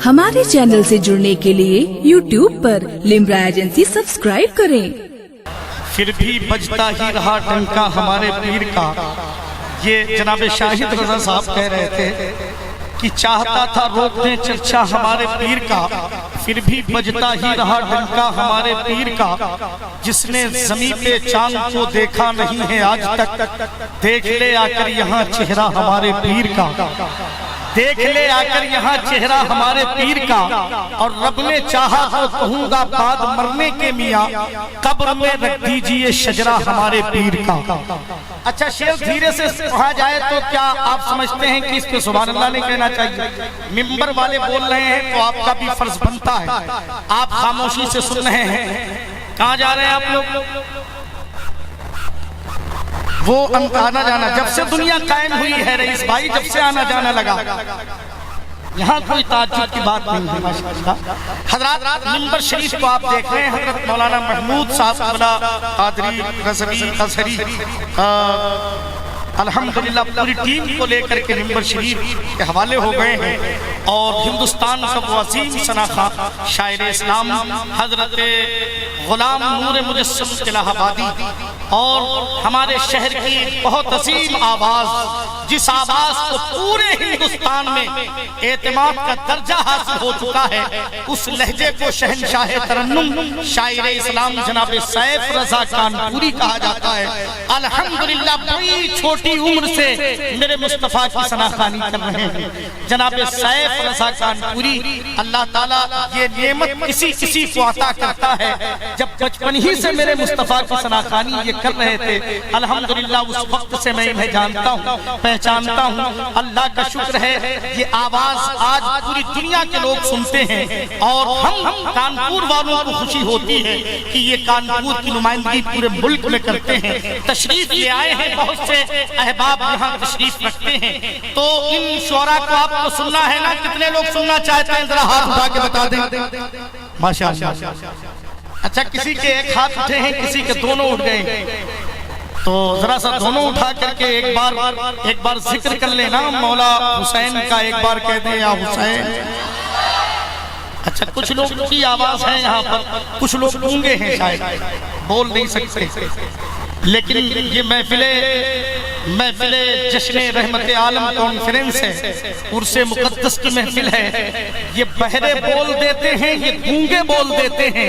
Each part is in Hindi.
हमारे चैनल से जुड़ने के लिए YouTube पर लिम्रा एजेंसी सब्सक्राइब करें। फिर भी बजता ही रहा डंका हमारे पीर का। ये जनाब शाहिद रजा साहब कह रहे थे कि चाहता था रोक दें चर्चा हमारे पीर का, फिर भी बजता ही रहा डंका हमारे पीर का। जिसने ज़मीं पे चांद को देखा नहीं है आज तक, देख ले आकर यहाँ चेहरा हमारे पीर का। देख ले आकर यहाँ चेहरा हमारे पीर का। और रब ने चाहा तो कहूँगा बाद मरने के मियाँ, कब्र में रख दीजिए शजरा हमारे पीर का। अच्छा, शेर धीरे से कहा जाए तो क्या आप समझते हैं कि इस पे सुभान अल्लाह नहीं कहना चाहिए? मिंबर वाले बोल रहे हैं तो आपका भी फर्ज बनता है, आप खामोशी से सुन रहे हैं। कहाँ जा रहे हैं आप लोग? वो आना जाना जब से दुनिया कायम हुई है रईस भाई, जब से आना जाना लगा, यहाँ कोई ताज्जुब की बात नहीं है माशाअल्लाह। हजरत मिंबर शरीफ को आप देख रहे हैं, हजरत मौलाना महमूद साहब बड़ा कादरी रज़वी अज़हरी अल्हम्दुलिल्लाह पूरी टीम को लेकर के मिंबर शरीफ के हवाले हो गए हैं। और हिंदुस्तान का वसीम सनाखा शायर इस्लाम हजरत गुलाम नूर मुजस्सम इलाहाबादी और हमारे शहर की बहुत अजीम आवाज, जिस आवाज को पूरे हिंदुस्तान में एतमाद का दर्जा हासिल हो चुका है, उस लहजे को शहनशाह तरन्नुम शायर इस्लाम जनाब सैफ रजा कानपुरी कहा जाता है। अल्हम्दुलिल्लाह बड़ी छोटी उम्र से मेरे मुस्तफा की सनाखानी कर रहे हैं जनाब सैफ रजा कानपुरी। अल्लाह ताला ये नेमत किसी किसी को अता करता है। जब बचपन ही से मेरे मुस्तफा की सनाखानी ये कर रहे थे, अल्हम्दुलिल्लाह उस वक्त से मैं इन्हें जानता हूँ, पहचानता हूँ। अल्लाह का शुक्र है ये आवाज आज पूरी दुनिया के लोग सुनते हैं। और हम कानपुर वालों को खुशी होती है कि ये कानपुर की नुमाइंदगी पूरे मुल्क में करते हैं। तशरीफ ले आए हैं, बहुत से अहबाब यहाँ तशरीफ रखते हैं। तो इन शोरा को आपको सुनना है ना? कितने लोग सुनना चाहते हैं जरा हाथ उठा के बता दें। माशाअल्लाह। अच्छा, किसी के एक हाथ उठे हैं, किसी के दोनों उठ गए, तो जरा सा दोनों उठा करके एक बार जिक्र कर लेना मौला हुसैन का, एक बार कह दें या हुसैन। अच्छा, कुछ लोग की आवाज है यहाँ पर, कुछ लोग गूंगे हैं, शायद बोल नहीं सकते, लेकिन ये महफिले जश्न रहमत आलम कॉन्फ्रेंस है, उर्से मुकद्दस की महफिल है। ये बहरे बोल देते हैं, ये गूंगे बोल देते हैं।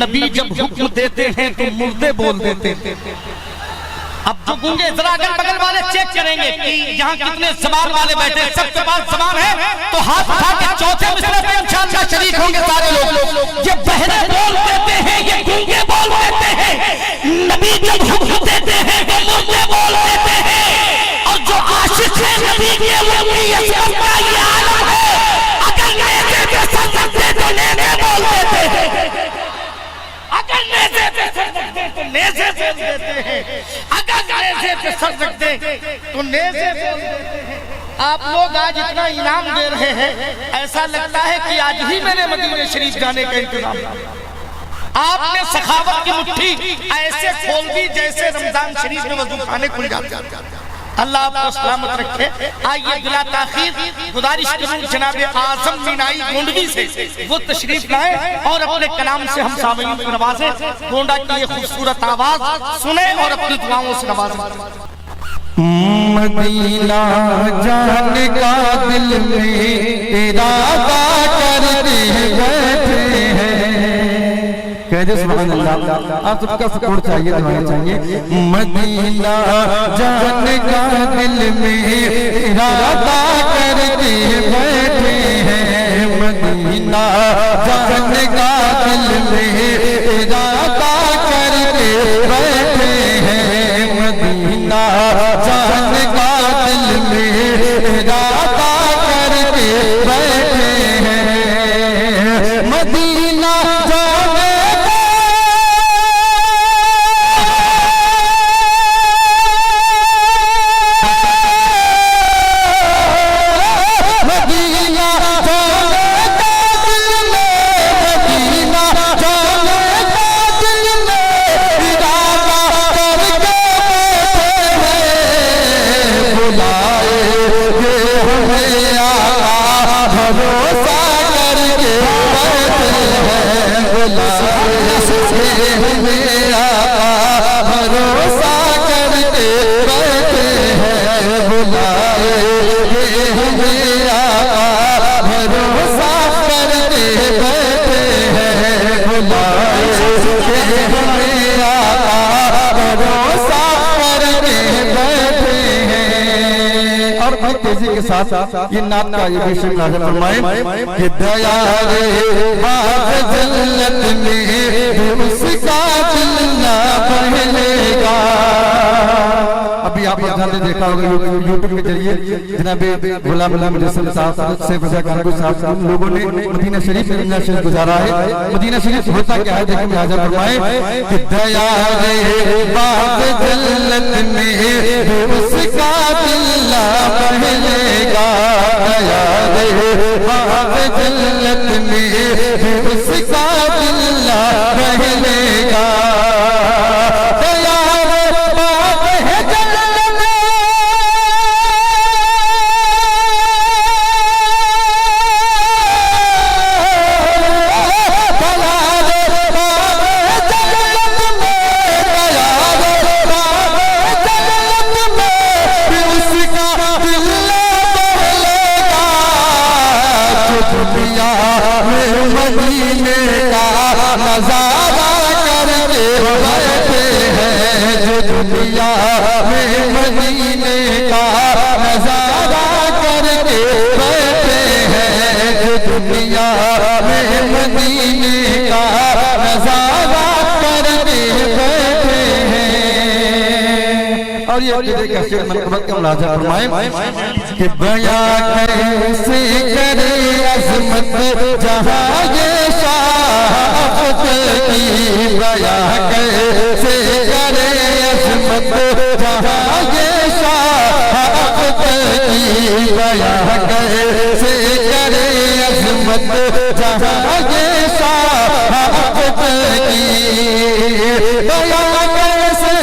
नबी जब हुक्म देते हैं तो मुर्दे बोल देते हैं। अब जो गूंगे, जरा अगल बगल वाले चेक करेंगे कि यहाँ कितने ज़बान वाले बैठे हैं। सबके पास ज़बान है तो हाथ उठा के चौथे मिसरे पे इंशाअल्लाह शरीक होंगे सारे लोग। ये बहरे बोल देते हैं, ये गूंगे बोल देते हैं। नबी जब हुक्म देते हैं तो मुर्दे बोल देते हैं। और जो आशिक है नबी के, वो ये सबका ये आलम है। अगर नेज़े पे सर रखते तो नेज़े बोल देते हैं, अगर नेज़े पे सर रखते तो नेज़े बोल देते हैं, अगर नेज़े पे सर रखते तो नेज़े बोल देते हैं। आप लोग आज इतना इनाम दे रहे हैं, ऐसा लगता है कि आज ही मैंने मदीने शरीफ जाने का इंतजाम। आपने सखावत की मुट्ठी ऐसे खोल दी जैसे रमजान शरीफ में वजू खाने खुल जाते। अल्लाह आपको सलामत रखे। आइए बिला ताखीर गुजारिश करूं जनाब आजम मीनाई गोंडवी से वो तशरीफ लाए और अपने कलाम से हम सामईन को नवाजे। गोंडा की ये खूबसूरत आवाज सुने और अपनी दुआओं से नवाजें। मदीना जाने का दिल में इरादा करते बैठे हैं। कह दे सुभान अल्लाह। आप सबका सपोर्ट चाहिए, दुआएं चाहिए। मदीना जाने का दिल में इरादा करते बैठे हैं। मदीना जाने का दिल में इरादा करते बैठे हैं। मदीना जाने का दिल में इरादा करते बैठे हैं। मदीना जाने हमें आका भरोसा करके बैठे हैं, बुलाए हमें आका भरोसा करके बैठे हैं, बुलाए हमें आका भरोसा करके बैठे हैं, बुलाए हमें आका भरोसा करके बैठे हैं। और बहुत तेजी के साथ ये नाम का ये विषय नाज़िल फरमाए कि दया रे बाग जन्नत में उसका दिल ना बहलेगा। अभी आप ध्यान से देखा होगा यूट्यूब के जरिए जनाबे गुलाम मुजस्सिम साहब से फजा कानपुर साहब लोगों ने मदीना शरीफ में रमजान शरीफ गुजारा है। मदीना शरीफ होता क्या है देखिए, लिहाजा फरमाए कि दया रे बाग जन्नत में उसका दिल ना बहलेगा, दया रे बाग जन्नत में उसका दिल ना बहलेगा। नजारा करके बैठे हैं, जो दुनिया में मदीने का नजारा करके बैठे हैं, जो दुनिया में मदीने का नजारा करके बैठे हैं। और ये देखिए शेर मनकबत का मुलाजा फरमाए कि बयां कैसे करे अज़मत जहां ये शाफ़त की, बयां कैसे करे अज़मत जहां ये शाफ़त की, बयां कैसे करे अज़मत जहां ये शाफ़त की, बयां कैसे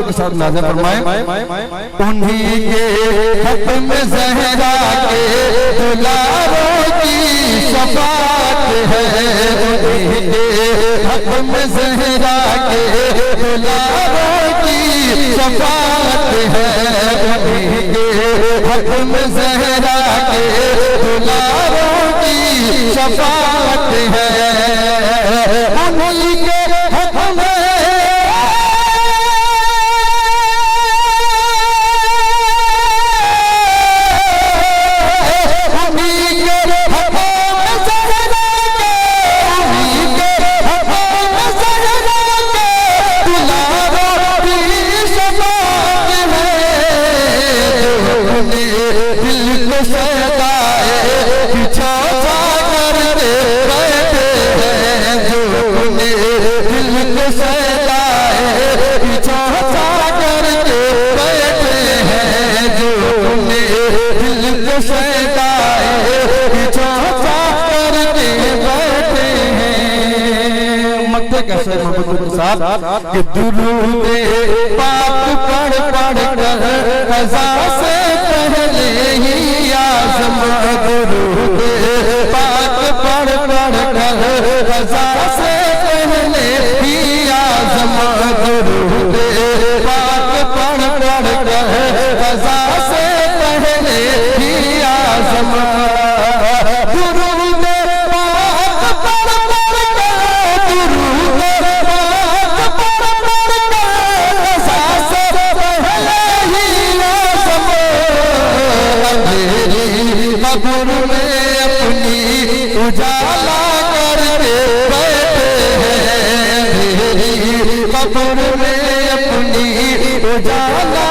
के साथ नाज़िल फरमाए उन्हीं के खत्म ज़हरा के दुलारों की शफ़ाअत है, उन्हीं के खत्म ज़हरा के दुलारों की शफ़ाअत है, उन्हीं के खत्म ज़हरा के दुलारों की शफ़ाअत है, उन्हीं के खत्म कि दुरूद पाक पढ़ पढ़ कर रज़ा से पहले ही आज़म, दुरूद पाक पढ़ पढ़ कर रज़ा से पहले ही आज़म, दुरूद पाक पढ़ पढ़ कर रज़ा से पहले ही आज़म, दुरूद पाक पढ़ पढ़ कर कब्र में अपनी उजाला करके बैठे हैं, मेरी कब्र में अपनी उजाला